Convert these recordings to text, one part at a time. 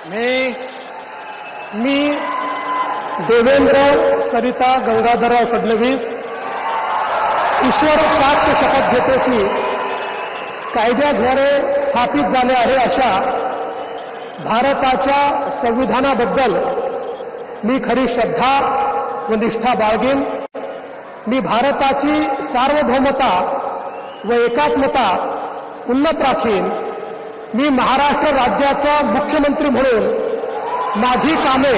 मी देवेंद्र सरिता गंगाधरराव फडणवीस ईश्वर साक्ष शपथ घेतो की कायद्याद्वारे स्थापित झाले आहे अशा भारताच्या संविधानाबद्दल मी खरी श्रद्धा व निष्ठा बाळगेन। मी भारताची सार्वभौमता व एकात्मता उन्नत राखीन। मी महाराष्ट्र राज्याचा मुख्यमंत्री म्हणून माझी कामे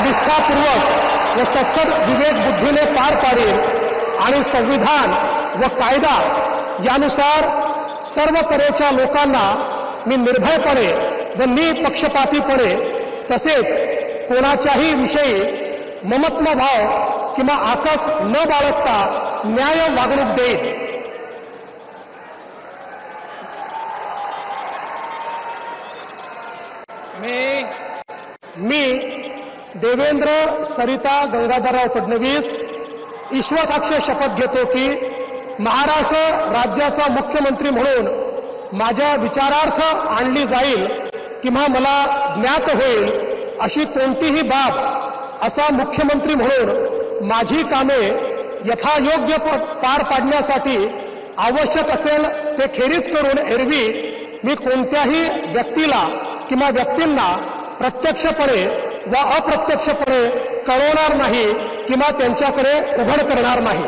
निष्ठापूर्वक व सत्सद विवेक बुद्धीने पार पाडेन आणि संविधान व कायदा यानुसार सर्व तऱ्हेच्या लोकांना मी निर्भयपणे व निपक्षपातीपणे तसेच कोणाच्याही विषयी ममत्वभाव किंवा आकस न बाळगता न्याय वागणूक देईन। मी देवेंद्र सरिता गंगाधरराव फडणवीस ईश्वरसाक्ष शपथ घेतो की महाराष्ट्र राज्याचा मुख्यमंत्री म्हणून माझ्या विचारार्थ आणली जाईल किंवा मला ज्ञात होईल अशी कोणतीही बाब असा मुख्यमंत्री म्हणून माझी कामे यथायोग्य पार पाडण्यासाठी आवश्यक असेल ते खेरीज करून एरवी मी कोणत्याही व्यक्तीला किंवा व्यक्तींना प्रत्यक्षपणे व अप्रत्यक्षपणे कळवणार नाही किंवा त्यांच्याकडे उघड करणार नाही।